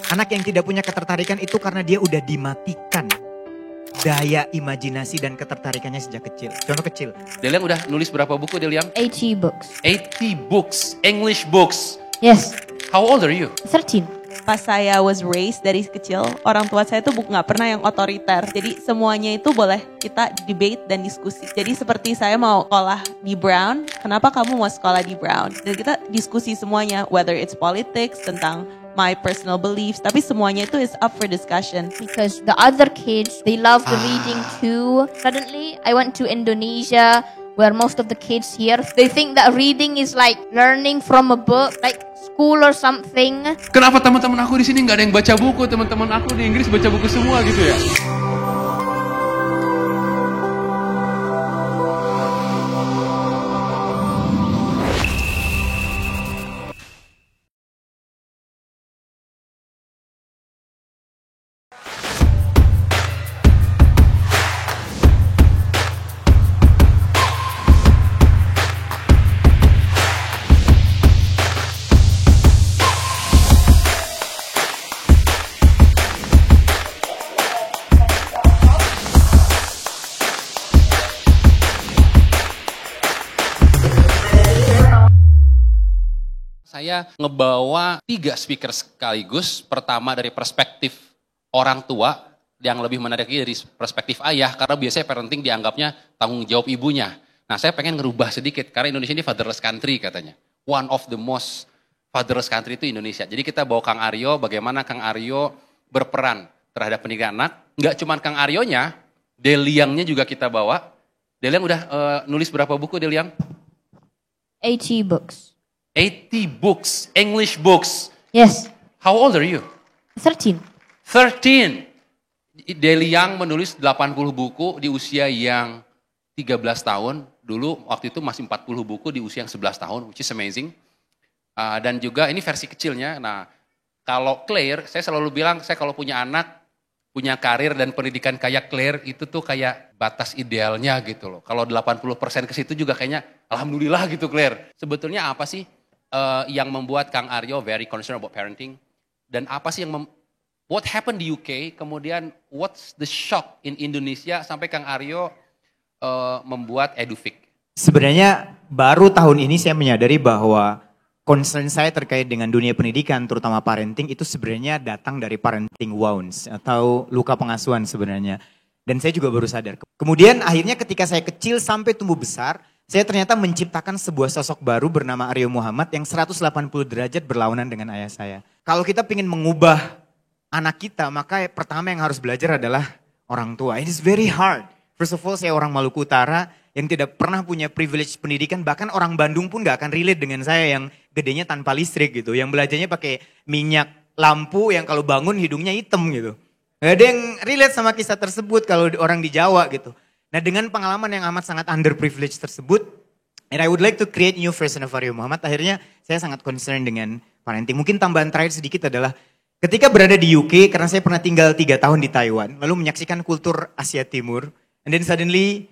Anak yang tidak punya ketertarikan itu karena dia udah dimatikan daya imajinasi dan ketertarikannya sejak kecil. Contoh kecil. Deliang udah nulis berapa buku, Deliang? 80 books. 80 books, English books. Yes, How old are you? 13. Pas saya was raised dari kecil, orang tua saya tuh nggak pernah yang otoriter. Jadi semuanya itu boleh kita debate dan diskusi. Jadi seperti saya mau sekolah di Brown, kenapa kamu mau sekolah di Brown? Dan kita diskusi semuanya, whether it's politics, tentang my personal beliefs, tapi semuanya itu is up for discussion. Because the other kids, they love the reading too. Suddenly, I went to Indonesia, where most of the kids here, they think that reading is like learning from a book, like school or something. Kenapa teman-teman aku di sini nggak ada yang baca buku? Teman-teman aku di Inggris baca buku semua gitu ya? Saya ngebawa 3 speaker sekaligus. Pertama dari perspektif orang tua, yang lebih menarik dari perspektif ayah, karena biasanya parenting dianggapnya tanggung jawab ibunya. Nah, saya pengen ngerubah sedikit, karena Indonesia ini fatherless country katanya. One of the most fatherless country itu Indonesia. Jadi kita bawa Kang Aryo, bagaimana Kang Aryo berperan terhadap pendidikan anak. Nggak cuma Kang Aryonya, Deliangnya juga kita bawa. Deliang udah nulis berapa buku, Deliang? 80 books. 80 books, English books. Yes, How old are you? 13. 13. Deliang menulis 80 buku di usia yang 13 tahun. Dulu waktu itu masih 40 buku di usia yang 11 tahun, which is amazing. Dan juga ini versi kecilnya. Nah, kalau Claire, saya selalu bilang, saya kalau punya anak, punya karir dan pendidikan kayak Claire, itu tuh kayak batas idealnya gitu loh. Kalau 80% ke situ juga kayaknya, alhamdulillah gitu Claire. Sebetulnya apa sih yang membuat Kang Aryo very concerned about parenting? Dan apa sih yang what happened di UK, kemudian what's the shock in Indonesia sampai Kang Aryo membuat Edufik? Sebenarnya baru tahun ini saya menyadari bahwa concern saya terkait dengan dunia pendidikan, terutama parenting, itu sebenarnya datang dari parenting wounds atau luka pengasuhan sebenarnya. Dan saya juga baru sadar. Kemudian akhirnya ketika saya kecil sampai tumbuh besar, saya ternyata menciptakan sebuah sosok baru bernama Aryo Muhammad yang 180 derajat berlawanan dengan ayah saya. Kalau kita ingin mengubah anak kita, maka pertama yang harus belajar adalah orang tua. It is very hard. First of all, saya orang Maluku Utara yang tidak pernah punya privilege pendidikan. Bahkan orang Bandung pun gak akan relate dengan saya yang gedenya tanpa listrik gitu. Yang belajarnya pakai minyak lampu yang kalau bangun hidungnya hitam gitu. Gak ada yang relate sama kisah tersebut kalau orang di Jawa gitu. Nah, dengan pengalaman yang amat sangat underprivileged tersebut, and I would like to create new version of Aryo Muhammad, akhirnya saya sangat concern dengan parenting. Mungkin tambahan terakhir sedikit adalah ketika berada di UK, karena saya pernah tinggal 3 tahun di Taiwan, lalu menyaksikan kultur Asia Timur, and then suddenly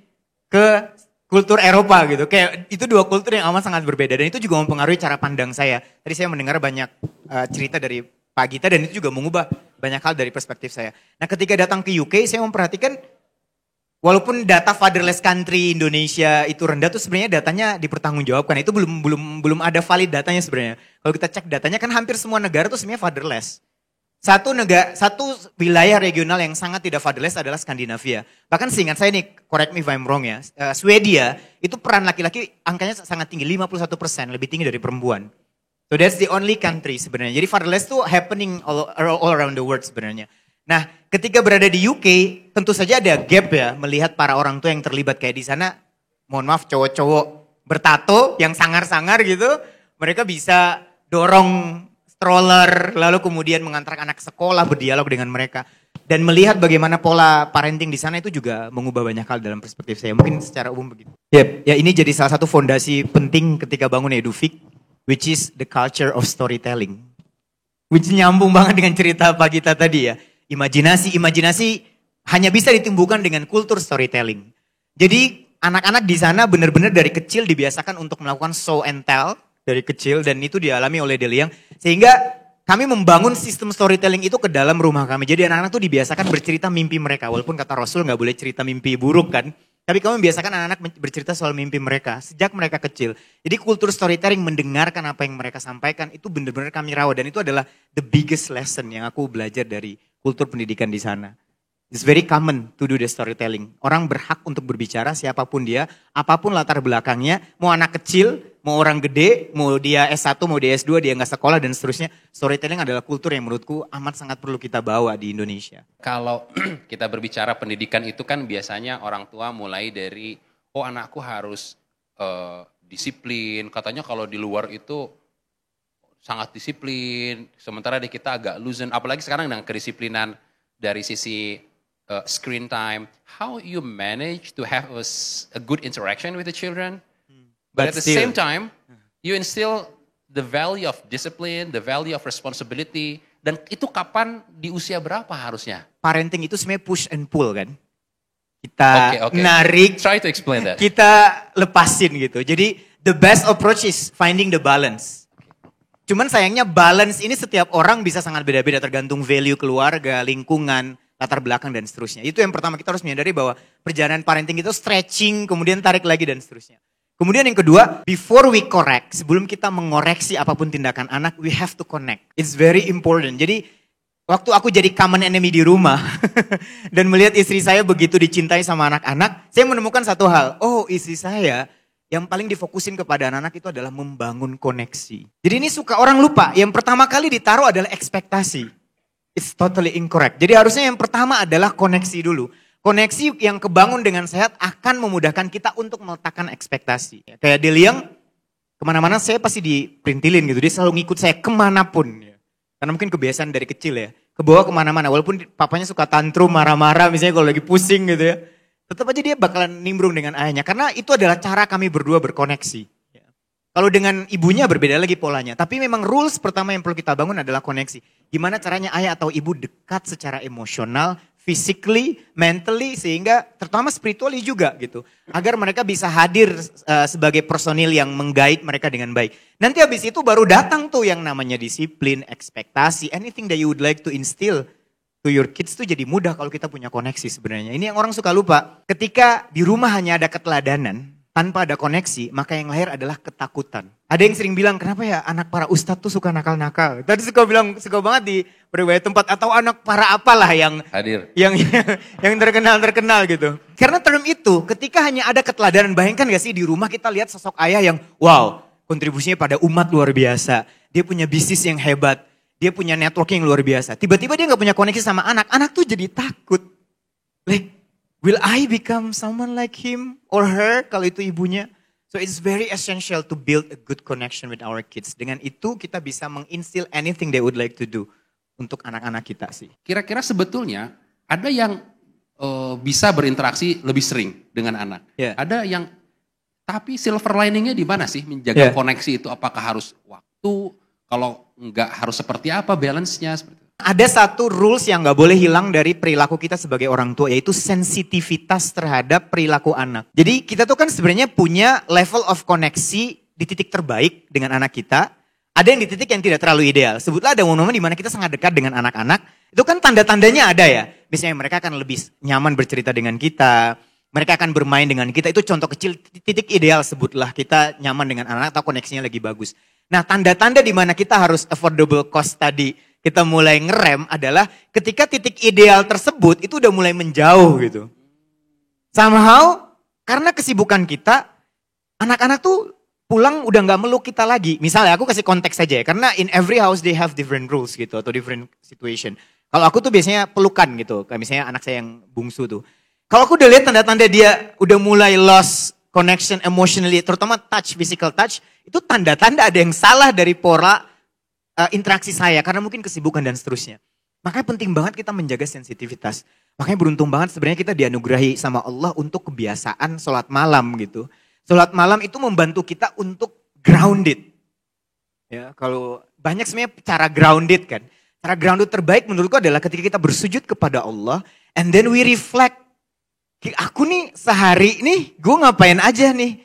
ke kultur Eropa gitu. Kayak itu 2 kultur yang amat sangat berbeda, dan itu juga mempengaruhi cara pandang saya. Tadi saya mendengar banyak cerita dari Pak Gita, dan itu juga mengubah banyak hal dari perspektif saya. Nah, ketika datang ke UK, saya memperhatikan walaupun data fatherless country Indonesia itu rendah, tuh sebenarnya datanya dipertanggungjawabkan. Itu belum ada valid datanya sebenarnya. Kalau kita cek datanya kan hampir semua negara tuh sebenarnya fatherless. Satu wilayah regional yang sangat tidak fatherless adalah Skandinavia. Bahkan seingat saya nih, correct me if I'm wrong ya, Swedia itu peran laki-laki angkanya sangat tinggi, 51%, lebih tinggi dari perempuan. So that's the only country sebenarnya. Jadi fatherless tuh happening all around the world sebenarnya. Nah, ketika berada di UK, tentu saja ada gap ya, melihat para orang tua yang terlibat kayak di sana. Mohon maaf, cowok-cowok bertato yang sangar-sangar gitu, mereka bisa dorong stroller, lalu kemudian mengantarkan anak sekolah, berdialog dengan mereka. Dan melihat bagaimana pola parenting di sana itu juga mengubah banyak hal dalam perspektif saya. Mungkin secara umum begitu. Ya ini jadi salah satu fondasi penting ketika bangun Edufik, which is the culture of storytelling. Which nyambung banget dengan cerita Pak Gita tadi ya. Imajinasi hanya bisa ditumbuhkan dengan kultur storytelling. Jadi anak-anak di sana benar-benar dari kecil dibiasakan untuk melakukan show and tell dari kecil, dan itu dialami oleh Deliang. Sehingga kami membangun sistem storytelling itu ke dalam rumah kami. Jadi anak-anak tuh dibiasakan bercerita mimpi mereka. Walaupun kata Rasul nggak boleh cerita mimpi buruk kan. Tapi kami membiasakan anak-anak bercerita soal mimpi mereka sejak mereka kecil. Jadi kultur storytelling, mendengarkan apa yang mereka sampaikan, itu benar-benar kami rawat. Dan itu adalah the biggest lesson yang aku belajar dari kultur pendidikan di sana. It's very common to do the storytelling. Orang berhak untuk berbicara siapapun dia, apapun latar belakangnya, mau anak kecil, mau orang gede, mau dia S1, mau dia S2, dia nggak sekolah dan seterusnya. Storytelling adalah kultur yang menurutku amat sangat perlu kita bawa di Indonesia. Kalau kita berbicara pendidikan itu kan biasanya orang tua mulai dari, oh anakku harus disiplin. Katanya kalau di luar itu sangat disiplin, sementara di kita agak loosen. Apalagi sekarang dengan kedisiplinan dari sisi screen time, how you manage to have a good interaction with the children, but at the same time, you instill the value of discipline, the value of responsibility, dan itu kapan, di usia berapa harusnya? Parenting itu sebenarnya push and pull kan. Kita narik, try to explain that. Kita lepasin gitu. Jadi the best approach is finding the balance. Cuman sayangnya balance ini setiap orang bisa sangat beda-beda tergantung value keluarga, lingkungan, latar belakang dan seterusnya. Itu yang pertama kita harus menyadari bahwa perjalanan parenting itu stretching, kemudian tarik lagi dan seterusnya. Kemudian yang kedua, before we correct, sebelum kita mengoreksi apapun tindakan anak, we have to connect. It's very important. Jadi waktu aku jadi common enemy di rumah dan melihat istri saya begitu dicintai sama anak-anak, saya menemukan satu hal. Oh, istri saya yang paling difokusin kepada anak-anak itu adalah membangun koneksi. Jadi ini suka orang lupa, yang pertama kali ditaruh adalah ekspektasi. It's totally incorrect. Jadi harusnya yang pertama adalah koneksi dulu. Koneksi yang kebangun dengan sehat akan memudahkan kita untuk meletakkan ekspektasi. Kayak Deliang, kemana-mana saya pasti diperintilin gitu. Dia selalu ngikut saya kemanapun. Karena mungkin kebiasaan dari kecil ya. Kebawa kemana-mana. Walaupun papanya suka tantrum, marah-marah misalnya kalau lagi pusing gitu ya. Tetap aja dia bakalan nimbrung dengan ayahnya. Karena itu adalah cara kami berdua berkoneksi. Kalau dengan ibunya berbeda lagi polanya. Tapi memang rules pertama yang perlu kita bangun adalah koneksi. Gimana caranya ayah atau ibu dekat secara emosional, physically, mentally, sehingga terutama spiritually juga gitu. Agar mereka bisa hadir sebagai personil yang meng-guide mereka dengan baik. Nanti habis itu baru datang tuh yang namanya disiplin, ekspektasi, anything that you would like to instill to your kids tuh jadi mudah kalau kita punya koneksi sebenarnya. Ini yang orang suka lupa. Ketika di rumah hanya ada keteladanan, tanpa ada koneksi, maka yang lahir adalah ketakutan. Ada yang sering bilang, kenapa ya anak para ustadz tuh suka nakal-nakal. Tadi suka banget di berbagai tempat. Atau anak para apalah yang hadir, yang terkenal gitu. Karena term itu, ketika hanya ada keteladanan, bayangkan gak sih di rumah kita lihat sosok ayah yang, wow, kontribusinya pada umat luar biasa. Dia punya bisnis yang hebat. Dia punya networking yang luar biasa. Tiba-tiba dia gak punya koneksi sama anak. Anak tuh jadi takut. Will I become someone like him or her kalau itu ibunya? So it's very essential to build a good connection with our kids. Dengan itu kita bisa menginstill anything they would like to do untuk anak-anak kita sih. Kira-kira sebetulnya ada yang bisa berinteraksi lebih sering dengan anak. Yeah. Ada yang, tapi silver liningnya di mana sih menjaga koneksi itu? Apakah harus waktu? Kalau enggak harus seperti apa balance-nya? Seperti itu. Ada satu rules yang gak boleh hilang dari perilaku kita sebagai orang tua, yaitu sensitivitas terhadap perilaku anak. Jadi kita tuh kan sebenarnya punya level of koneksi di titik terbaik dengan anak kita. Ada yang di titik yang tidak terlalu ideal. Sebutlah ada momen-momen di mana kita sangat dekat dengan anak-anak. Itu kan tanda-tandanya ada ya. Misalnya mereka akan lebih nyaman bercerita dengan kita. Mereka akan bermain dengan kita. Itu contoh kecil, titik ideal sebutlah kita nyaman dengan anak atau koneksinya lagi bagus. Nah tanda-tanda di mana kita harus affordable cost tadi, kita mulai ngerem adalah ketika titik ideal tersebut itu udah mulai menjauh gitu. Somehow karena kesibukan kita, anak-anak tuh pulang udah gak meluk kita lagi. Misalnya aku kasih konteks saja ya, karena in every house they have different rules gitu atau different situation. Kalau aku tuh biasanya pelukan gitu, kayak misalnya anak saya yang bungsu tuh. Kalau aku udah lihat tanda-tanda dia udah mulai lost connection emotionally, terutama touch, physical touch, itu tanda-tanda ada yang salah dari pola interaksi saya karena mungkin kesibukan dan seterusnya. Makanya penting banget kita menjaga sensitivitas. Makanya beruntung banget sebenarnya kita dianugerahi sama Allah untuk kebiasaan sholat malam gitu. Sholat malam itu membantu kita untuk grounded. Ya, kalau banyak sebenarnya cara grounded kan. Cara grounded terbaik menurutku adalah ketika kita bersujud kepada Allah and then we reflect. Aku nih sehari nih gue ngapain aja nih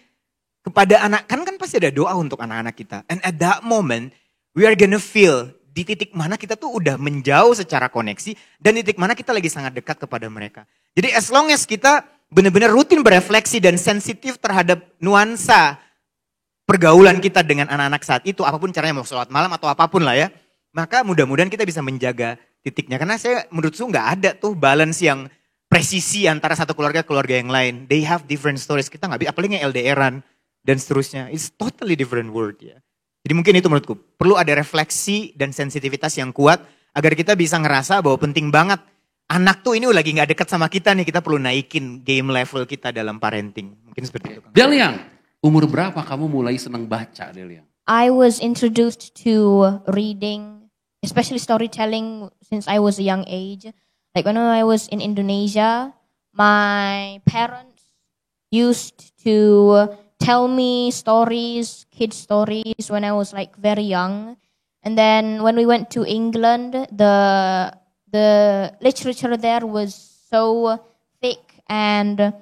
kepada anak. Kan pasti ada doa untuk anak-anak kita. And at that moment we are gonna feel di titik mana kita tuh udah menjauh secara koneksi dan di titik mana kita lagi sangat dekat kepada mereka. Jadi as long as kita benar-benar rutin berefleksi dan sensitif terhadap nuansa pergaulan kita dengan anak-anak saat itu, apapun caranya mau sholat malam atau apapun lah ya, maka mudah-mudahan kita bisa menjaga titiknya. Karena menurut saya nggak ada tuh balance yang presisi antara satu keluarga ke keluarga yang lain. They have different stories. Kita nggak bisa, apalagi yang LDRan dan seterusnya. It's totally different world ya. Jadi mungkin itu menurutku, perlu ada refleksi dan sensitivitas yang kuat agar kita bisa ngerasa bahwa penting banget anak tuh ini lagi gak dekat sama kita nih, kita perlu naikin game level kita dalam parenting. Mungkin seperti itu. Deliang, umur berapa kamu mulai senang baca, Deliang? I was introduced to reading, especially storytelling, since I was a young age. Like when I was in Indonesia, my parents used to tell me stories, kid stories, when I was like very young. And then when we went to England, the literature there was so thick, and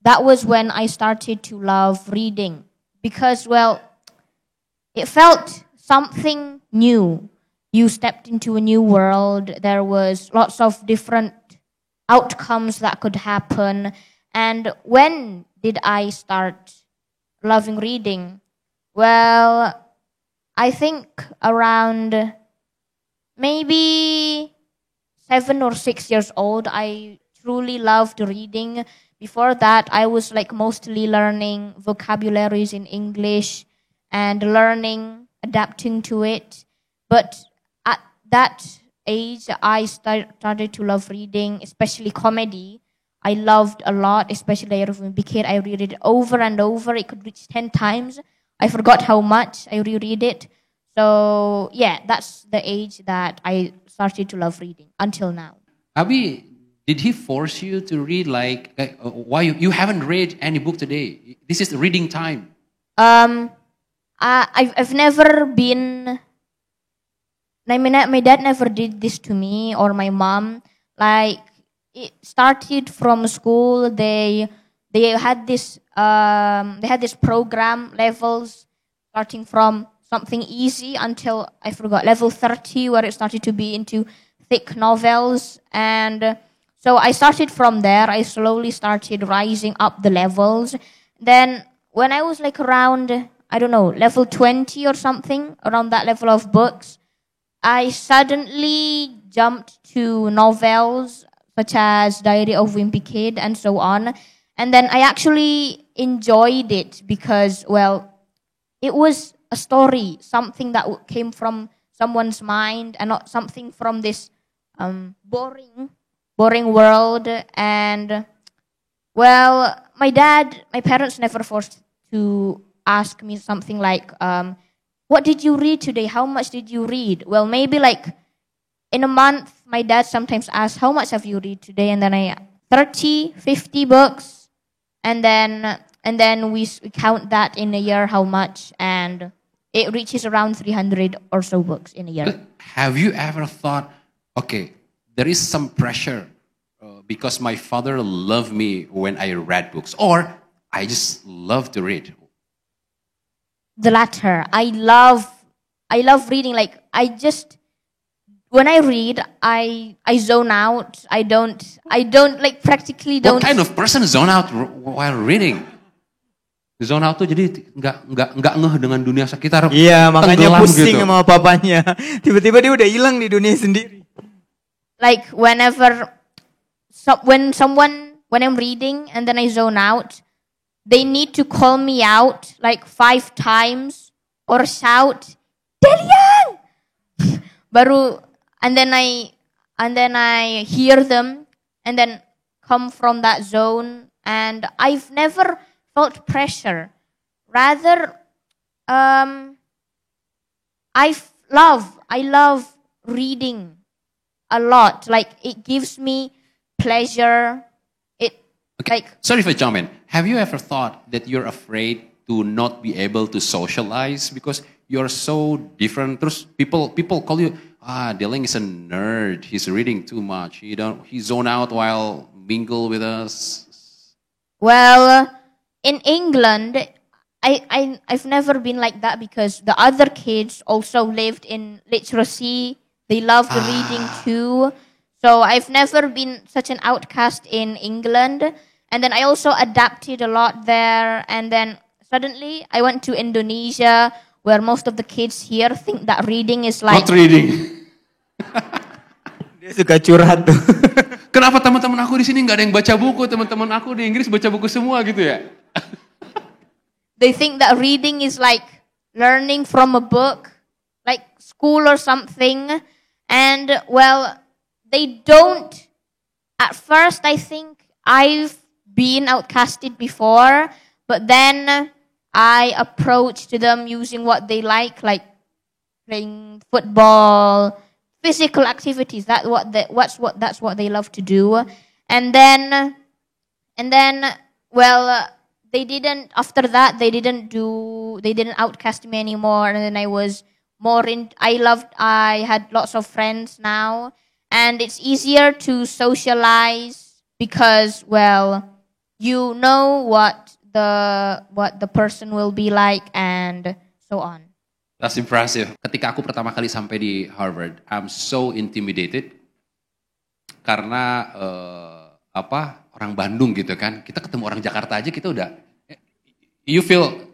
that was when I started to love reading. Because, well, it felt something new. You stepped into a new world. There was lots of different outcomes that could happen. And when did I start loving reading? Well, I think around maybe 7 or 6 years old, I truly loved reading. Before that, I was like mostly learning vocabularies in English and learning, adapting to it. But at that age, I started to love reading, especially comedy. I loved a lot, especially Diary of a Wimpy Kid. I read it over and over. It could reach 10 times. I forgot how much I reread it. So yeah, that's the age that I started to love reading until now. Abi, did he force you to read why you haven't read any book today? This is reading time. I've never been. My dad never did this to me or my mom. Like it started from school. They had this program levels starting from something easy until I forgot level 30, where it started to be into thick novels. And so I started from there. I slowly started rising up the levels. Then when I was like around, I don't know, level 20 or something, around that level of books, I suddenly jumped to novels such as Diary of Wimpy Kid and so on. And then I actually enjoyed it because, well, it was a story, something that came from someone's mind and not something from this boring world. And, well, my parents never forced to ask me something like, what did you read today? How much did you read? Well, maybe like in a month, my dad sometimes asks, how much have you read today? And then 30, 50 books. And then we count that in a year, how much. And it reaches around 300 or so books in a year. Have you ever thought, okay, there is some pressure because my father loved me when I read books, or I just love to read? The latter. I love reading. Like when I read, I zone out. I don't like practically don't. What kind of person zone out while reading? Zone out tuh jadi nggak ngeh dengan dunia sekitar. Iya, makanya pusing gitu sama papanya. Tiba-tiba dia udah hilang di dunia sendiri. Like when I'm reading and then I zone out, they need to call me out like 5 times or shout, Deliang! Baru, and then I hear them and then come from that zone. And I've never felt pressure. Rather, I love reading a lot. Like it gives me pleasure. Okay. Sorry for jumping. Have you ever thought that you're afraid to not be able to socialize because you're so different? Terus people call you, Deliang is a nerd. He's reading too much. He zone out while mingle with us. Well, in England, I've never been like that because the other kids also lived in literacy. They loved reading too. So I've never been such an outcast in England. And then I also adapted a lot there. And then suddenly I went to Indonesia where most of the kids here think that reading is like... Not reading. Dia suka curhat tuh. Kenapa teman-teman aku di sini nggak ada yang baca buku? Teman-teman aku di Inggris baca buku semua gitu ya. They think that reading is like learning from a book, like school or something. And well, they don't. At first, I think I've been outcasted before, but then I approached them using what they like playing football, physical activities. That's what they love to do. And then, well. They didn't, after that, they didn't outcast me anymore. And then I was I had lots of friends now. And it's easier to socialize because, well, you know what the person will be like and so on. That's impressive. Ketika aku pertama kali sampai di Harvard, I'm so intimidated. Karena, orang Bandung gitu kan, kita ketemu orang Jakarta aja kita udah, you feel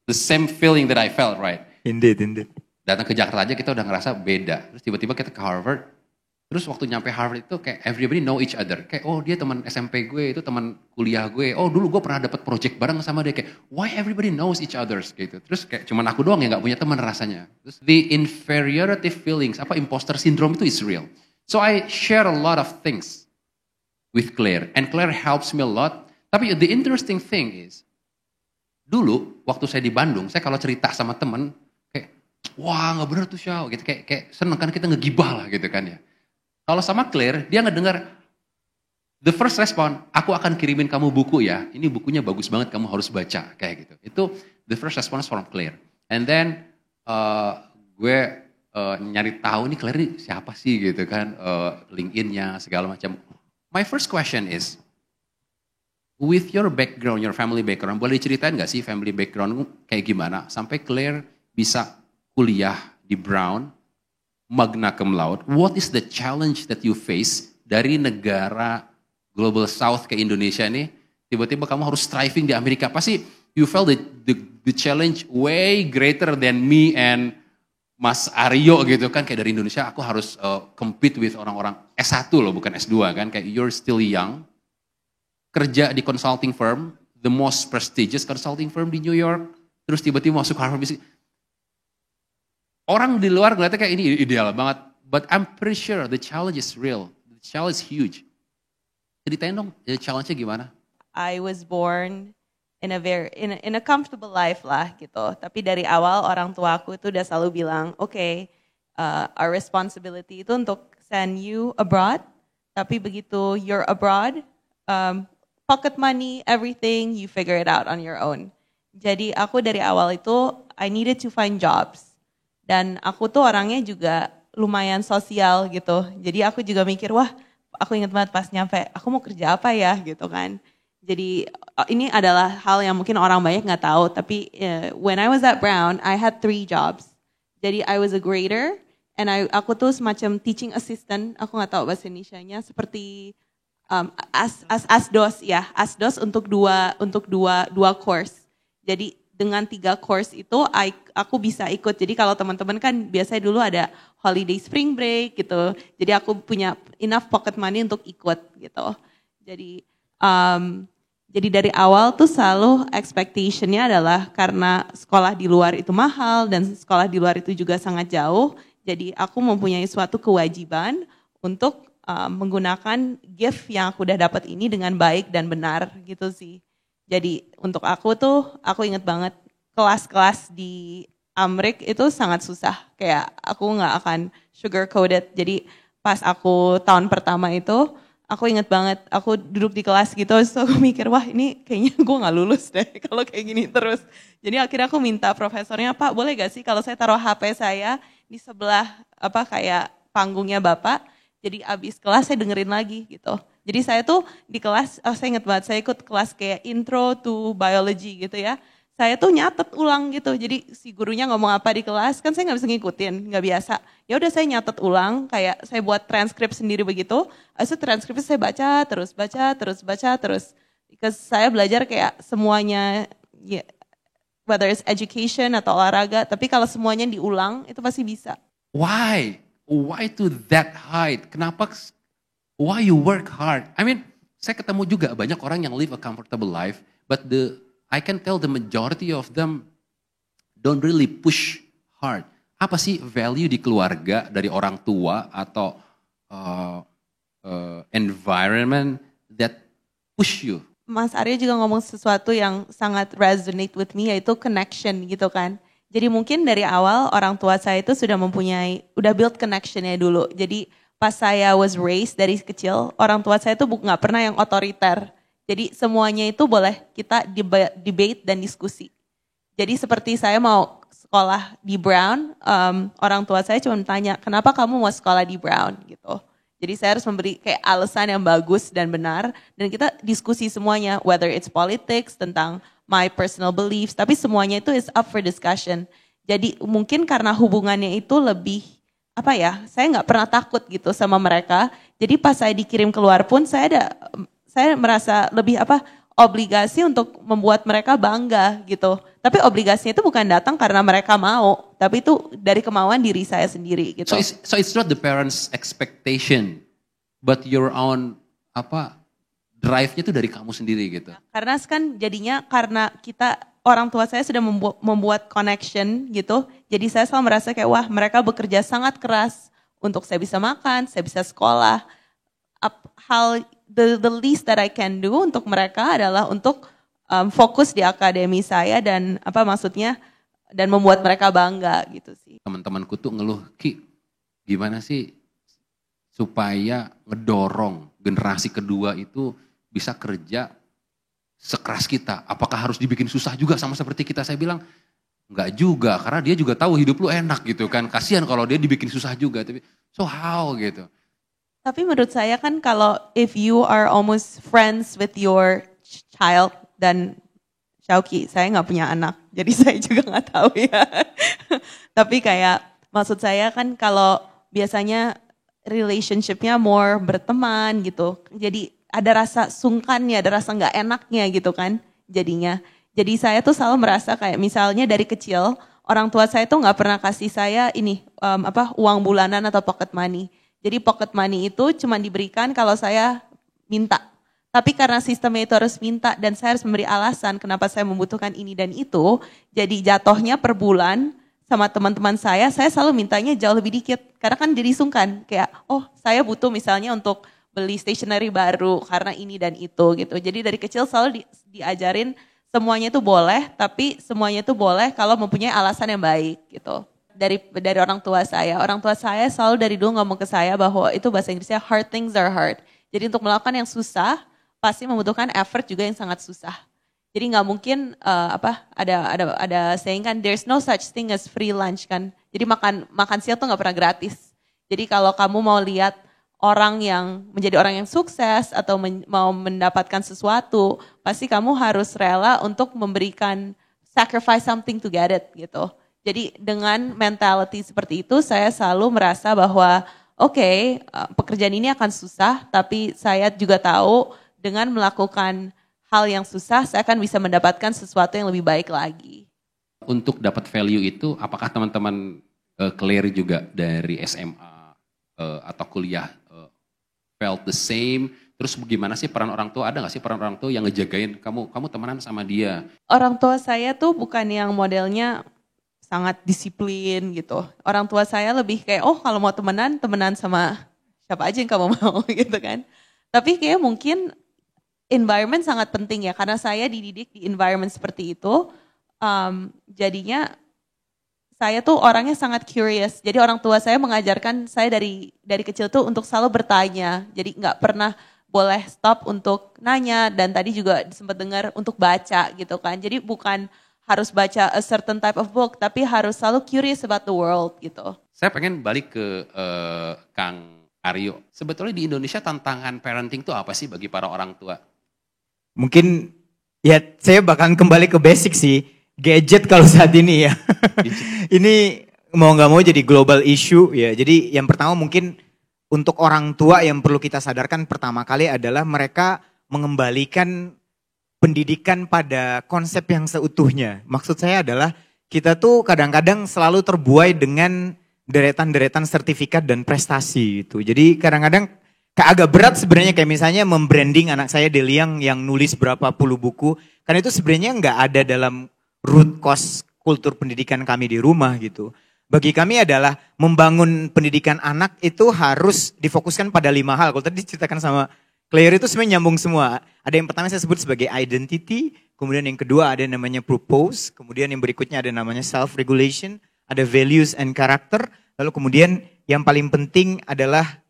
the same feeling that I felt, right? Indeed. Datang ke Jakarta aja kita udah ngerasa beda, terus tiba-tiba kita ke Harvard, terus waktu nyampe Harvard itu kayak everybody know each other, kayak oh dia teman SMP gue, itu teman kuliah gue, oh dulu gue pernah dapat project bareng sama dia, kayak why everybody knows each other gitu, terus kayak cuman aku doang yang gak punya teman rasanya, terus the inferiority feelings, imposter syndrome itu is real, so I share a lot of things with Claire, and Claire helps me a lot. Tapi the interesting thing is, dulu waktu saya di Bandung, saya kalau cerita sama temen, kayak, wah nggak bener tuh Syah, gitu, kayak seneng kan kita ngegibah lah gitu kan ya. Kalau sama Claire, dia ngedengar, the first respon, aku akan kirimin kamu buku ya, ini bukunya bagus banget, kamu harus baca, kayak gitu. Itu the first response from Claire. And then, gue nyari tahu nih Claire ini siapa sih gitu kan, LinkedIn-nya segala macam. My first question is, with your background, your family background, boleh diceritain gak sih family background kayak gimana? Sampai Claire bisa kuliah di Brown, magna cum laude. What is the challenge that you face dari negara Global South ke Indonesia nih? Tiba-tiba kamu harus striving di Amerika. Pasti you felt the challenge way greater than me and Mas Aryo gitu kan, kayak dari Indonesia aku harus compete with orang-orang S1 loh, bukan S2 kan, kayak you're still young, kerja di consulting firm, the most prestigious consulting firm di New York, terus tiba-tiba masuk Harvard Business. Orang di luar ngeliatnya kayak ini ideal banget, but I'm pretty sure the challenge is real, the challenge is huge. Ceritain dong, challenge-nya gimana? I was born in a comfortable life lah gitu. Tapi dari awal orang tua aku itu udah selalu bilang, okay, our responsibility itu untuk send you abroad. Tapi begitu you're abroad, pocket money, everything, you figure it out on your own. Jadi aku dari awal itu, I needed to find jobs. Dan aku tuh orangnya juga lumayan sosial gitu. Jadi aku juga mikir, wah aku ingat banget pas nyampe, aku mau kerja apa ya gitu kan. Jadi ini adalah hal yang mungkin orang banyak nggak tahu, tapi when I was at Brown, I had 3 jobs. Jadi I was a grader, and aku tuh semacam teaching assistant, aku nggak tahu bahasa Indonesianya, seperti asdos ya, asdos untuk dua course. Jadi dengan 3 course itu aku bisa ikut. Jadi kalau teman-teman kan biasanya dulu ada holiday spring break gitu. Jadi aku punya enough pocket money untuk ikut gitu. Jadi dari awal tuh selalu expectation-nya adalah karena sekolah di luar itu mahal dan sekolah di luar itu juga sangat jauh. Jadi aku mempunyai suatu kewajiban untuk menggunakan gift yang aku udah dapat ini dengan baik dan benar gitu sih. Jadi untuk aku inget banget kelas-kelas di Amrik itu sangat susah. Kayak aku nggak akan sugar coated. Jadi pas aku tahun pertama itu, aku inget banget, aku duduk di kelas gitu, so aku mikir, wah ini kayaknya gue gak lulus deh kalau kayak gini terus. Jadi akhirnya aku minta profesornya, Pak boleh gak sih kalau saya taruh HP saya di sebelah kayak panggungnya Bapak, jadi abis kelas saya dengerin lagi gitu. Jadi saya tuh di kelas, saya inget banget, saya ikut kelas kayak intro to biology gitu ya. saya tuh nyatet ulang gitu. Jadi si gurunya ngomong apa di kelas, kan saya nggak bisa ngikutin, nggak biasa. Ya udah saya nyatet ulang, kayak saya buat transkrip sendiri begitu. Habis itu transkripnya saya baca terus. Because saya belajar kayak semuanya, ya, whether it's education atau olahraga, tapi kalau semuanya diulang itu pasti bisa. Why? Why to that height? Kenapa? Why you work hard? I mean, saya ketemu juga banyak orang yang live a comfortable life, but I can tell the majority of them don't really push hard. Apa sih value di keluarga dari orang tua atau environment that push you? Mas Arya juga ngomong sesuatu yang sangat resonate with me, yaitu connection gitu kan. Jadi mungkin dari awal orang tua saya itu udah build connectionnya dulu. Jadi pas saya was raised dari kecil, orang tua saya itu nggak pernah yang otoriter. Jadi semuanya itu boleh kita debate dan diskusi. Jadi seperti saya mau sekolah di Brown, orang tua saya cuma tanya, kenapa kamu mau sekolah di Brown gitu. Jadi saya harus memberi kayak alasan yang bagus dan benar, dan kita diskusi semuanya, whether it's politics, tentang my personal beliefs, tapi semuanya itu is up for discussion. Jadi mungkin karena hubungannya itu lebih, saya nggak pernah takut gitu sama mereka. Jadi pas saya dikirim keluar pun saya merasa lebih obligasi untuk membuat mereka bangga gitu. Tapi obligasinya itu bukan datang karena mereka mau, tapi itu dari kemauan diri saya sendiri gitu. So it's not the parents' expectation, but your own drive-nya itu dari kamu sendiri gitu. Karena kan jadinya karena orang tua saya sudah membuat connection gitu. Jadi saya selalu merasa kayak wah mereka bekerja sangat keras untuk saya bisa makan, saya bisa sekolah. The least that I can do untuk mereka adalah untuk fokus di akademi saya dan dan membuat mereka bangga gitu sih. Teman-temanku tuh ngeluh, Ki, gimana sih supaya ngedorong generasi kedua itu bisa kerja sekeras kita? Apakah harus dibikin susah juga sama seperti kita? Saya bilang, enggak juga, karena dia juga tahu hidup lu enak gitu kan. Kasihan kalau dia dibikin susah juga. Tapi so how gitu. Tapi menurut saya kan kalau if you are almost friends with your child, dan Syauki, saya nggak punya anak, jadi saya juga nggak tahu ya. Tapi kayak maksud saya kan kalau biasanya relationshipnya more berteman gitu, jadi ada rasa sungkannya, ada rasa nggak enaknya gitu kan jadinya. Jadi saya tuh selalu merasa kayak misalnya dari kecil orang tua saya tuh nggak pernah kasih saya uang bulanan atau pocket money. Jadi pocket money itu cuma diberikan kalau saya minta. Tapi karena sistemnya itu harus minta dan saya harus memberi alasan kenapa saya membutuhkan ini dan itu, jadi jatuhnya per bulan sama teman-teman saya selalu mintanya jauh lebih dikit. Karena kan jadi sungkan, kayak saya butuh misalnya untuk beli stationery baru karena ini dan itu gitu. Jadi dari kecil selalu diajarin semuanya itu boleh, tapi semuanya itu boleh kalau mempunyai alasan yang baik gitu. Dari orang tua saya selalu dari dulu ngomong ke saya bahwa itu bahasa Inggrisnya hard things are hard. Jadi untuk melakukan yang susah pasti membutuhkan effort juga yang sangat susah. Jadi nggak mungkin ada saying kan there's no such thing as free lunch kan. Jadi makan siang tuh nggak pernah gratis. Jadi kalau kamu mau lihat orang yang menjadi orang yang sukses atau mau mendapatkan sesuatu, pasti kamu harus rela untuk memberikan sacrifice something to get it gitu. Jadi dengan mentality seperti itu saya selalu merasa bahwa pekerjaan ini akan susah, tapi saya juga tahu dengan melakukan hal yang susah, saya akan bisa mendapatkan sesuatu yang lebih baik lagi. Untuk dapat value itu, apakah teman-teman Claire juga dari SMA atau kuliah felt the same? Terus bagaimana sih peran orang tua? Ada nggak sih peran orang tua yang ngejagain kamu temenan sama dia? Orang tua saya tuh bukan yang modelnya sangat disiplin gitu. Orang tua saya lebih kayak, kalau mau temenan sama siapa aja yang kamu mau gitu kan. Tapi kayak mungkin environment sangat penting ya, karena saya dididik di environment seperti itu, jadinya saya tuh orangnya sangat curious. Jadi orang tua saya mengajarkan saya dari kecil tuh untuk selalu bertanya. Jadi nggak pernah boleh stop untuk nanya, dan tadi juga sempat dengar untuk baca gitu kan. Jadi bukan harus baca a certain type of book, tapi harus selalu curious about the world gitu. Saya pengen balik ke Kang Aryo. Sebetulnya di Indonesia tantangan parenting itu apa sih bagi para orang tua? Mungkin ya saya bahkan kembali ke basic sih. gadget kalau saat ini ya. Ini mau nggak mau jadi global issue ya. Jadi yang pertama mungkin untuk orang tua yang perlu kita sadarkan pertama kali adalah mereka mengembalikan pendidikan pada konsep yang seutuhnya. Maksud saya adalah kita tuh kadang-kadang selalu terbuai dengan deretan-deretan sertifikat dan prestasi gitu. Jadi kadang-kadang agak berat sebenarnya kayak misalnya membranding anak saya Deliang yang nulis berapa puluh buku. Karena itu sebenarnya nggak ada dalam root cause kultur pendidikan kami di rumah gitu. Bagi kami adalah membangun pendidikan anak itu harus difokuskan pada 5 hal. Kalau tadi diceritakan sama Claire itu sebenarnya nyambung semua. Ada yang pertama saya sebut sebagai identity, kemudian yang kedua ada yang namanya purpose, kemudian yang berikutnya ada namanya self-regulation, ada values and character, lalu kemudian yang paling penting adalah,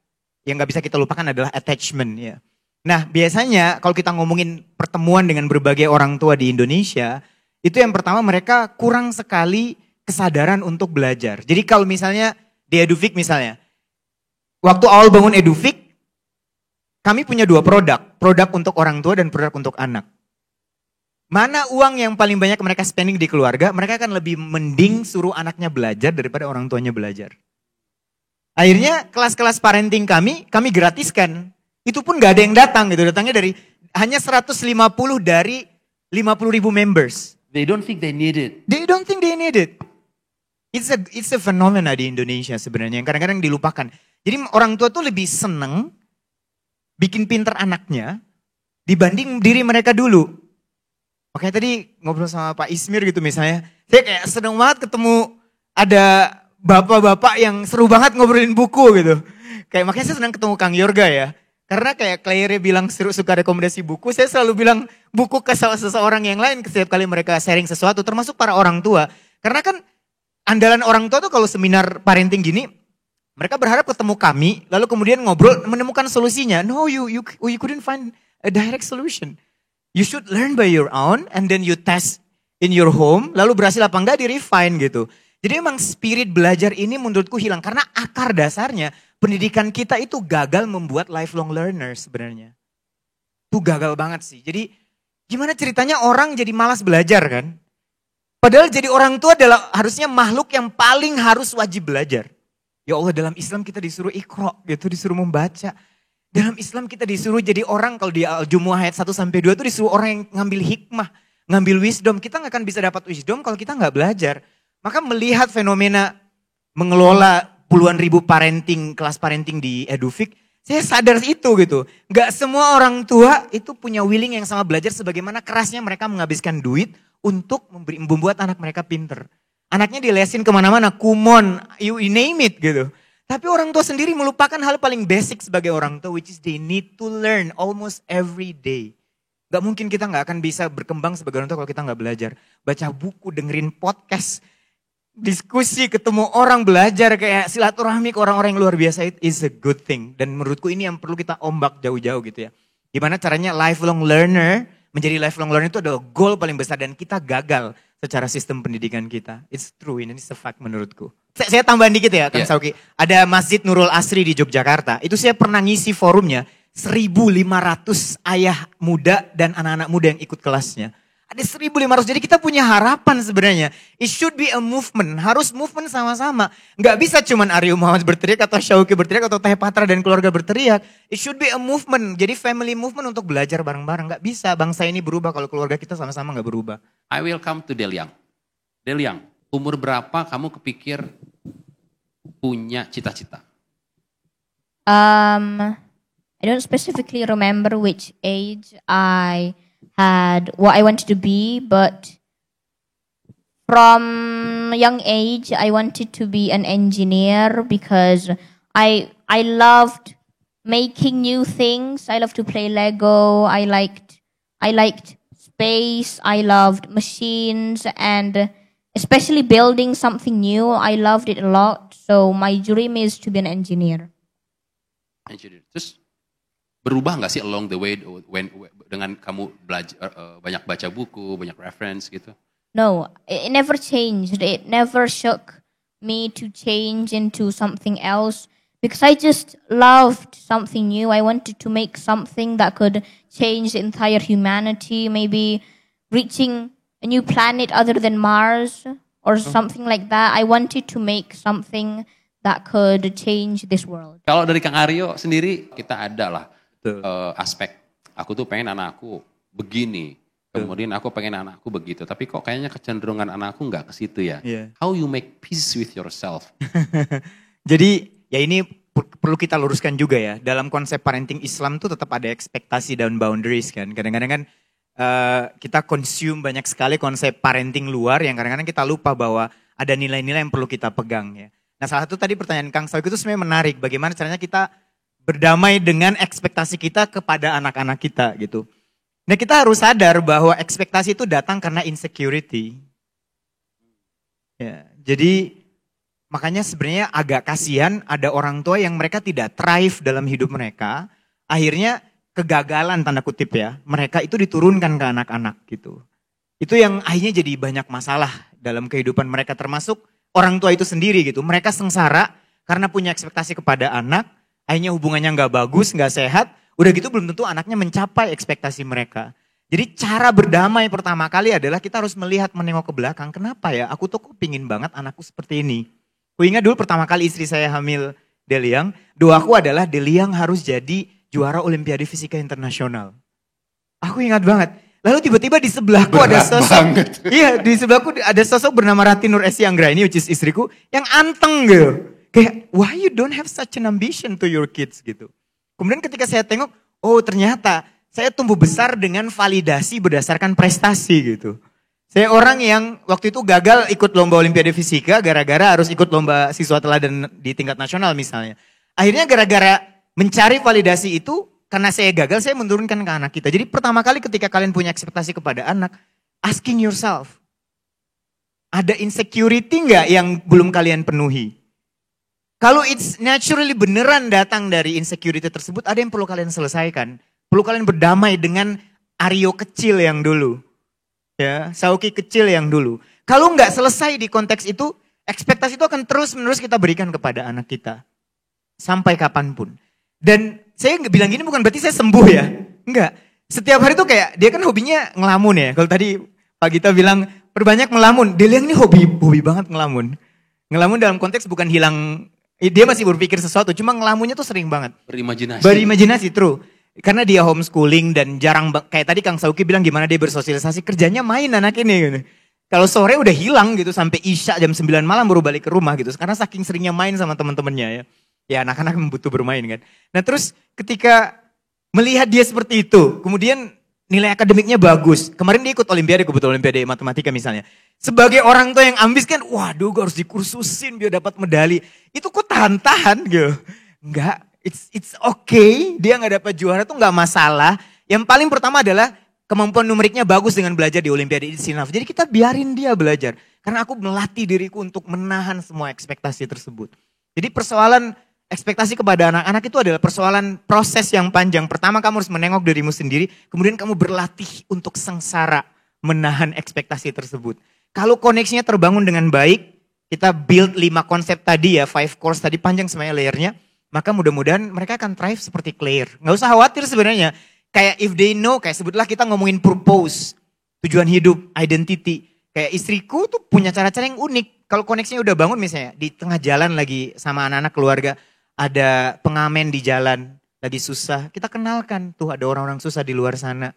yang gak bisa kita lupakan adalah attachment ya. Nah biasanya kalau kita ngomongin pertemuan dengan berbagai orang tua di Indonesia, itu yang pertama mereka kurang sekali kesadaran untuk belajar. Jadi kalau misalnya di Edufik misalnya, waktu awal bangun Edufik, kami punya 2 produk untuk orang tua dan produk untuk anak. Mana uang yang paling banyak mereka spending di keluarga, mereka akan lebih mending suruh anaknya belajar daripada orang tuanya belajar. Akhirnya kelas-kelas parenting kami gratiskan. Itu pun gak ada yang datang gitu, datangnya dari hanya 150 dari 50.000 members. They don't think they need it. They don't think they need it. It's a phenomena di Indonesia sebenarnya yang kadang-kadang dilupakan. Jadi orang tua tuh lebih seneng bikin pinter anaknya dibanding diri mereka dulu. Oke tadi ngobrol sama Pak Ismir gitu misalnya, saya kayak seneng banget ketemu ada bapak-bapak yang seru banget ngobrolin buku gitu. Kayak makanya saya senang ketemu Kang Yorga ya. Karena kayak Claire bilang suka rekomendasi buku, saya selalu bilang buku ke seseorang yang lain setiap kali mereka sharing sesuatu, termasuk para orang tua. Karena kan andalan orang tua tuh kalau seminar parenting gini, mereka berharap ketemu kami, lalu kemudian ngobrol, menemukan solusinya. No, you couldn't find a direct solution. You should learn by your own, and then you test in your home, lalu berhasil apa enggak di-refine gitu. Jadi emang spirit belajar ini menurutku hilang, karena akar dasarnya pendidikan kita itu gagal membuat lifelong learner sebenarnya. Itu gagal banget sih. Jadi gimana ceritanya orang jadi malas belajar kan? Padahal jadi orang tua adalah harusnya makhluk yang paling harus wajib belajar. Ya Allah dalam Islam kita disuruh iqra gitu, disuruh membaca. Dalam Islam kita disuruh jadi orang, kalau di Al-Jumu'ah ayat 1-2 itu disuruh orang yang ngambil hikmah, ngambil wisdom. Kita gak akan bisa dapat wisdom kalau kita gak belajar. Maka melihat fenomena mengelola puluhan ribu kelas parenting di Edufik, saya sadar itu gitu. Gak semua orang tua itu punya willing yang sama belajar sebagaimana kerasnya mereka menghabiskan duit untuk membuat anak mereka pinter. Anaknya dilesin kemana-mana, kumon, you name it gitu. Tapi orang tua sendiri melupakan hal paling basic sebagai orang tua, which is they need to learn almost every day. Gak mungkin kita gak akan bisa berkembang sebagai orang tua kalau kita gak belajar. Baca buku, dengerin podcast, diskusi, ketemu orang, belajar kayak silaturahmi ke orang-orang yang luar biasa, it is a good thing. Dan menurutku ini yang perlu kita ombak jauh-jauh gitu ya. Gimana caranya lifelong learner, menjadi lifelong learner itu adalah goal paling besar dan kita gagal secara sistem pendidikan kita. It's true, ini is a fact menurutku. Saya tambahin dikit ya Kang Sauki. Ada Masjid Nurul Asri di Yogyakarta, itu saya pernah ngisi forumnya, 1.500 ayah muda dan anak-anak muda yang ikut kelasnya. Ada 1.500, jadi kita punya harapan sebenarnya. It should be a movement, harus movement sama-sama. Nggak bisa cuman Aryo Muhammad berteriak atau Syauki berteriak atau Teh Patra dan keluarga berteriak. It should be a movement, jadi family movement untuk belajar bareng-bareng. Nggak bisa bangsa ini berubah kalau keluarga kita sama-sama nggak berubah. I will come to Deliang. Deliang, umur berapa kamu kepikir punya cita-cita? I don't specifically remember which age I had what I wanted to be, but from young age I wanted to be an engineer because I loved making new things. I loved to play Lego. I liked space. I loved machines and especially building something new. I loved it a lot. So my dream is to be an engineer. Engineer. Terus berubah nggak sih along the way dengan kamu belajar banyak baca buku, banyak reference gitu? No, it never changed. It never shook me to change into something else because I just loved something new. I wanted to make something that could change the entire humanity, maybe reaching a new planet other than Mars or something like that. I wanted to make something that could change this world. Kalau dari Kang Aryo sendiri, kita ada lah Betul. aspek, aku tuh pengen anakku begini, kemudian aku pengen anakku begitu, tapi kok kayaknya kecenderungan anakku nggak ke situ ya. Iya. How you make peace with yourself? Jadi ya ini perlu kita luruskan juga ya. Dalam konsep parenting Islam tuh tetap ada ekspektasi dan boundaries kan. Kadang-kadang kan kita consume banyak sekali konsep parenting luar yang kadang-kadang kita lupa bahwa ada nilai-nilai yang perlu kita pegang ya. Nah salah satu tadi pertanyaan Kang Sauki itu sebenarnya menarik. Bagaimana caranya kita berdamai dengan ekspektasi kita kepada anak-anak kita gitu. Nah kita harus sadar bahwa ekspektasi itu datang karena insecurity. Ya, jadi makanya sebenarnya agak kasihan ada orang tua yang mereka tidak thrive dalam hidup mereka. Akhirnya kegagalan tanda kutip ya. Mereka itu diturunkan ke anak-anak gitu. Itu yang akhirnya jadi banyak masalah dalam kehidupan mereka termasuk orang tua itu sendiri gitu. Mereka sengsara karena punya ekspektasi kepada anak. Akhirnya hubungannya nggak bagus, nggak sehat. Udah gitu belum tentu anaknya mencapai ekspektasi mereka. Jadi cara berdamai pertama kali adalah kita harus melihat menengok ke belakang. Kenapa ya? Aku tuh kok pingin banget anakku seperti ini. Aku ingat dulu pertama kali istri saya hamil Deliang. Doaku adalah Deliang harus jadi juara Olimpiade Fisika Internasional. Aku ingat banget. Lalu tiba-tiba di sebelahku ada sosok. Iya, di sebelahku ada sosok bernama Rati Nur Esi Anggraini, which is istriku, yang anteng gitu. Kayak, why you don't have such an ambition to your kids gitu. Kemudian ketika saya tengok, oh ternyata saya tumbuh besar dengan validasi berdasarkan prestasi gitu. Saya orang yang waktu itu gagal ikut lomba Olimpiade Fisika gara-gara harus ikut lomba siswa teladan di tingkat nasional misalnya. Akhirnya gara-gara mencari validasi itu, karena saya gagal, saya menurunkan ke anak kita. Jadi pertama kali ketika kalian punya ekspektasi kepada anak, asking yourself, ada insecurity nggak yang belum kalian penuhi? Kalau it's naturally beneran datang dari insecurity tersebut, ada yang perlu kalian selesaikan. Perlu kalian berdamai dengan Aryo kecil yang dulu. Ya, Sauki kecil yang dulu. Kalau nggak selesai di konteks itu, ekspektasi itu akan terus-menerus kita berikan kepada anak kita. Sampai kapanpun. Dan saya bilang gini bukan berarti saya sembuh ya. Enggak. Setiap hari tuh kayak, dia kan hobinya ngelamun ya. Kalau tadi Pak Gita bilang, perbanyak melamun. Deliang ini hobi banget ngelamun. Ngelamun dalam konteks bukan hilang, dia masih berpikir sesuatu. Cuma ngelamunnya tuh sering banget. Berimajinasi, true. Karena dia homeschooling dan jarang, kayak tadi Kang Sauki bilang gimana dia bersosialisasi. Kerjanya main anak ini gitu. Kalau sore udah hilang gitu sampai Isya jam 9 malam baru balik ke rumah gitu. Karena saking seringnya main sama teman-temannya ya. Ya anak-anak butuh bermain kan. Nah terus ketika melihat dia seperti itu, kemudian nilai akademiknya bagus. Kemarin dia ikut Olimpiade, kebetulan Olimpiade Matematika misalnya. Sebagai orang tua yang ambis kan, waduh gue harus dikursusin biar dapat medali. Itu kok tahan-tahan gitu. Enggak, it's okay. Dia gak dapat juara tuh gak masalah. Yang paling pertama adalah kemampuan numeriknya bagus dengan belajar di Olimpiade. It's enough. Jadi kita biarin dia belajar. Karena aku melatih diriku untuk menahan semua ekspektasi tersebut. Jadi persoalan ekspektasi kepada anak-anak itu adalah persoalan proses yang panjang. Pertama kamu harus menengok dirimu sendiri, kemudian kamu berlatih untuk sengsara menahan ekspektasi tersebut. Kalau koneksinya terbangun dengan baik, kita build 5 konsep tadi ya, 5 course tadi panjang semuanya layernya, maka mudah-mudahan mereka akan thrive seperti Claire. Gak usah khawatir sebenarnya. Kayak if they know, kayak sebutlah kita ngomongin purpose, tujuan hidup, identity. Kayak istriku tuh punya cara-cara yang unik. Kalau koneksinya udah bangun misalnya, di tengah jalan lagi sama anak-anak keluarga, ada pengamen di jalan, lagi susah. Kita kenalkan, tuh ada orang-orang susah di luar sana.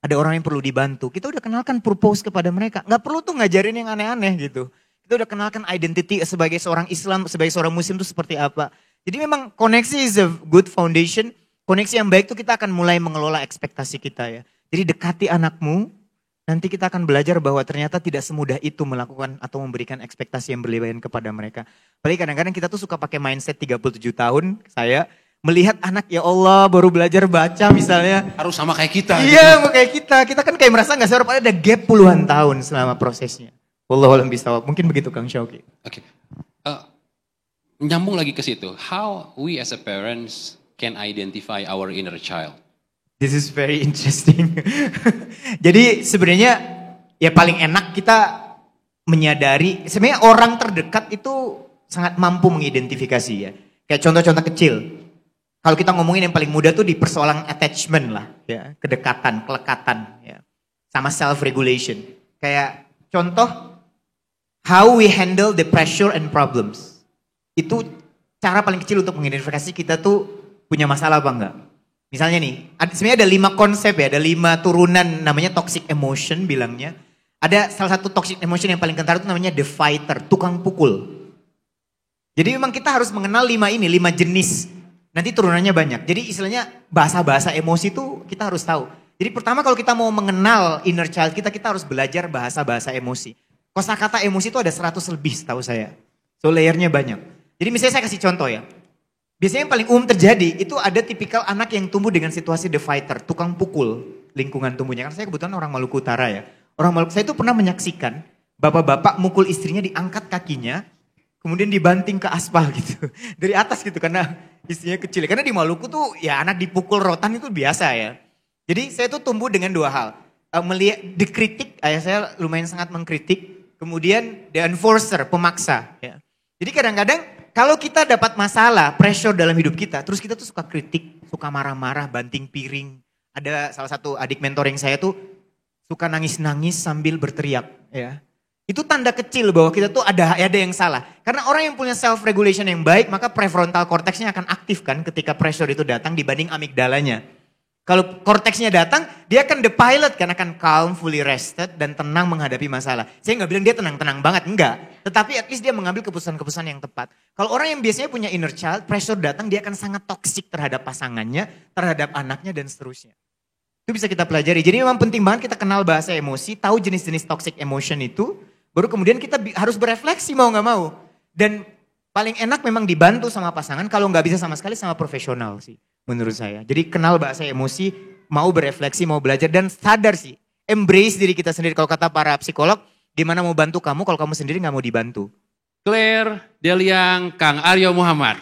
Ada orang yang perlu dibantu. Kita udah kenalkan purpose kepada mereka. Gak perlu tuh ngajarin yang aneh-aneh gitu. Kita udah kenalkan identity sebagai seorang Islam, sebagai seorang Muslim itu seperti apa. Jadi memang koneksi is a good foundation. Koneksi yang baik tuh kita akan mulai mengelola ekspektasi kita ya. Jadi dekati anakmu, nanti kita akan belajar bahwa ternyata tidak semudah itu melakukan atau memberikan ekspektasi yang berlebihan kepada mereka. Apalagi kadang-kadang kita tuh suka pakai mindset 37 tahun, saya melihat anak ya Allah baru belajar baca misalnya. Harus sama kayak kita. Iya, gitu. Kayak kita kan kayak merasa gak sabar, padahal ada gap puluhan tahun selama prosesnya. Wallahu a'lam bishawab. Mungkin begitu Kang Syauki. Oke. Nyambung lagi ke situ. How we as a parents can identify our inner child? This is very interesting. Jadi sebenarnya ya paling enak kita menyadari, sebenarnya orang terdekat itu sangat mampu mengidentifikasi ya. Kayak contoh-contoh kecil. Kalau kita ngomongin yang paling mudah tuh di persoalan attachment lah, ya, kedekatan, kelekatan, ya, sama self-regulation. Kayak contoh, how we handle the pressure and problems. Itu cara paling kecil untuk mengidentifikasi kita tuh punya masalah apa enggak. Misalnya nih, sebenarnya ada 5 konsep ya, ada 5 turunan namanya toxic emotion bilangnya. Ada salah satu toxic emotion yang paling kental itu namanya the fighter, tukang pukul. Jadi memang kita harus mengenal 5 jenis. Nanti turunannya banyak. Jadi istilahnya bahasa-bahasa emosi itu kita harus tahu. Jadi pertama kalau kita mau mengenal inner child kita harus belajar bahasa-bahasa emosi. Kosakata emosi itu ada 100 lebih setahu saya. So layernya banyak. Jadi misalnya saya kasih contoh ya. Biasanya yang paling umum terjadi itu ada tipikal anak yang tumbuh dengan situasi the fighter, tukang pukul lingkungan tumbuhnya. Karena saya kebetulan orang Maluku Utara ya. Orang Maluku, saya itu pernah menyaksikan bapak-bapak mukul istrinya diangkat kakinya, kemudian dibanting ke aspal gitu. Dari atas gitu karena istrinya kecil. Karena di Maluku tuh ya anak dipukul rotan itu biasa ya. Jadi saya tuh tumbuh dengan 2 hal. Melihat dikritik, ayah saya lumayan sangat mengkritik. Kemudian the enforcer, pemaksa. Ya. Jadi kadang-kadang kalau kita dapat masalah, pressure dalam hidup kita, terus kita tuh suka kritik, suka marah-marah, banting piring. Ada salah satu adik mentoring saya tuh suka nangis-nangis sambil berteriak. Ya. Itu tanda kecil bahwa kita tuh ada yang salah. Karena orang yang punya self-regulation yang baik, maka prefrontal cortexnya akan aktif kan ketika pressure itu datang dibanding amigdalanya. Kalau korteksnya datang, dia akan the pilot kan, akan calm, fully rested, dan tenang menghadapi masalah. Saya nggak bilang dia tenang-tenang banget, enggak. Tetapi at least dia mengambil keputusan-keputusan yang tepat. Kalau orang yang biasanya punya inner child, pressure datang, dia akan sangat toksik terhadap pasangannya, terhadap anaknya, dan seterusnya. Itu bisa kita pelajari. Jadi memang penting banget kita kenal bahasa emosi, tahu jenis-jenis toxic emotion itu, baru kemudian kita harus berefleksi mau nggak mau. Dan paling enak memang dibantu sama pasangan, kalau nggak bisa sama sekali sama profesional sih. Menurut saya. Jadi kenal bahasa emosi, mau berefleksi, mau belajar, dan sadar sih. Embrace diri kita sendiri. Kalau kata para psikolog, gimana mau bantu kamu kalau kamu sendiri gak mau dibantu. Claire Deliang, Kang Aryo Muhammad.